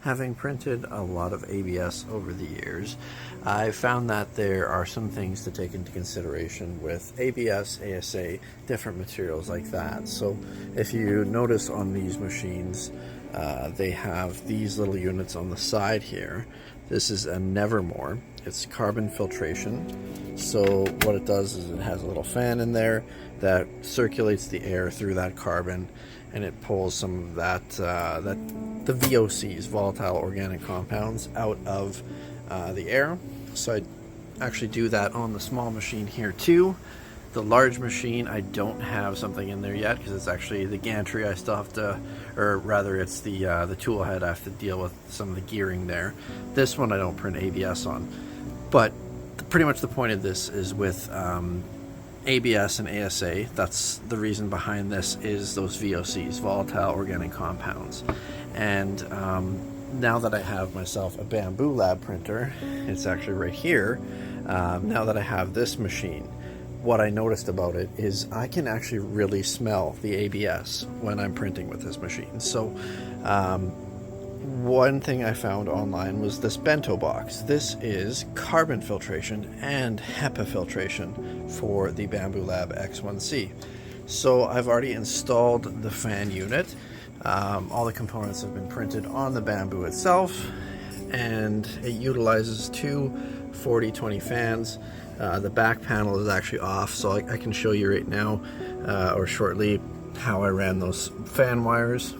Having printed a lot of ABS over the years, I found that there are some things to take into consideration with ABS, ASA, different materials like that. So if you notice on these machines, they have these little units on the side here. This is a Nevermore. It's carbon filtration. So what it does is it has a little fan in there that circulates the air through that carbon, and it pulls some of the VOCs, volatile organic compounds, out of the air. So I actually do that on the small machine here too. The large machine, I don't have something in there yet because it's actually the gantry I still have to, or rather it's the tool head I have to deal with some of the gearing there. This one I don't print ABS on. But pretty much the point of this is with ABS and ASA, that's the reason behind this, is those VOCs, volatile organic compounds. And now that I have myself a Bambu lab printer, it's actually right here, now that I have this machine, what I noticed about it is I can actually really smell the ABS when I'm printing with this machine. So one thing I found online was this Bento box. This is carbon filtration and HEPA filtration for the Bambu X1C. So I've already installed the fan unit. All the components have been printed on the Bambu itself, and it utilizes two 40-20 fans. The back panel is actually off, so I can show you right now or shortly how I ran those fan wires.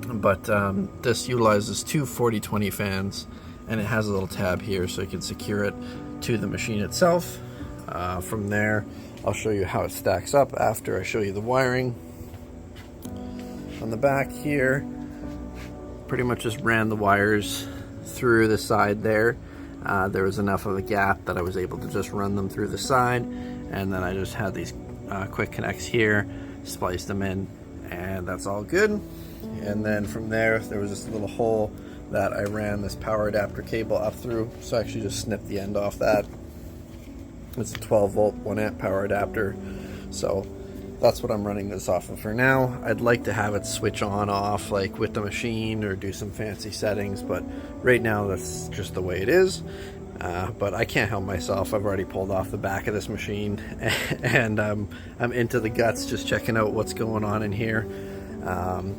But this utilizes two 40-20 fans, and it has a little tab here so you can secure it to the machine itself. From there, I'll show you how it stacks up after I show you the wiring. On the back here, pretty much just ran the wires through the side there. There was enough of a gap that I was able to just run them through the side, and then I just had these quick connects here, spliced them in, and that's all good. And then from there was this little hole that I ran this power adapter cable up through, so I actually just snipped the end off that. It's a 12 volt 1 amp power adapter, so that's what I'm running this off of for now. I'd like to have it switch on off like with the machine or do some fancy settings, but right now that's just the way it is. But I can't help myself. I've already pulled off the back of this machine and I'm into the guts just checking out what's going on in here.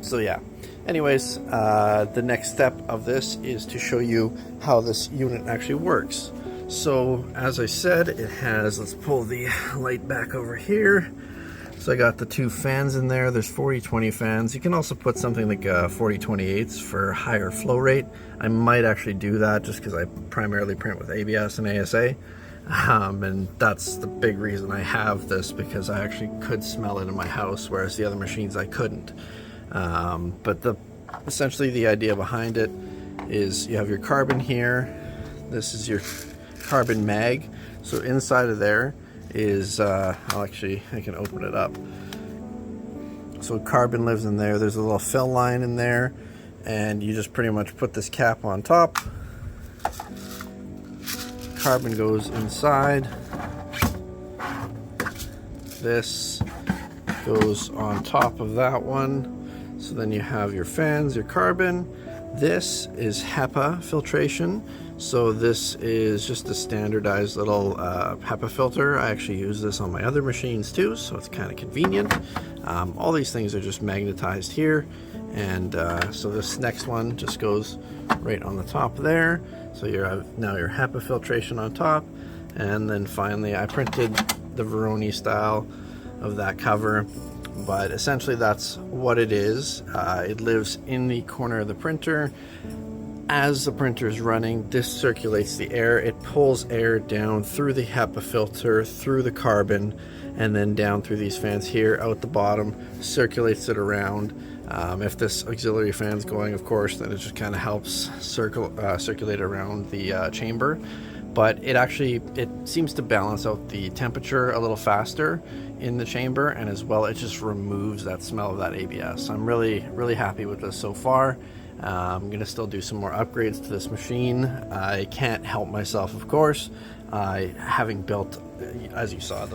So yeah, anyways, the next step of this is to show you how this unit actually works. So as I said, it has, let's pull the light back over here. So I got the two fans in there. There's 40-20 fans. You can also put something like 40-28s for higher flow rate. I might actually do that just because I primarily print with ABS and ASA. And that's the big reason I have this, because I actually could smell it in my house, whereas the other machines I couldn't. But essentially the idea behind it is you have your carbon here. This is your carbon mag. So inside of there is, I can open it up. So carbon lives in there. There's a little fill line in there, and you just pretty much put this cap on top. Carbon goes inside. This goes on top of that one. So then you have your fans, your carbon. This is HEPA filtration. So this is just a standardized little HEPA filter. I actually use this on my other machines too, so it's kind of convenient. All these things are just magnetized here, and so this next one just goes right on the top there. So you have now your HEPA filtration on top, and then finally I printed the Veroni style of that cover, but essentially that's what it is. It lives in the corner of the printer. As the printer is running, this circulates the air. It pulls air down through the HEPA filter, through the carbon, and then down through these fans here, out the bottom, circulates it around. If this auxiliary fan's going, of course, then it just kind of helps circulate around the chamber. But it seems to balance out the temperature a little faster in the chamber, and as well it just removes that smell of that ABS. I'm really happy with this so far. I'm gonna still do some more upgrades to this machine. I can't help myself, of course. Having built, as you saw,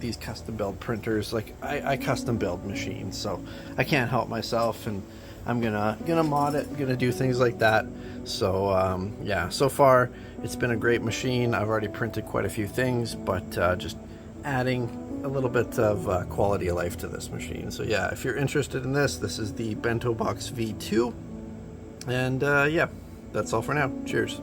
these custom build printers, I custom build machines, so I can't help myself, and I'm gonna mod it, gonna do things like that. So yeah, so far it's been a great machine. I've already printed quite a few things, but just adding a little bit of quality of life to this machine. So yeah, if you're interested in this is the Bento Box V2. And yeah, that's all for now. Cheers.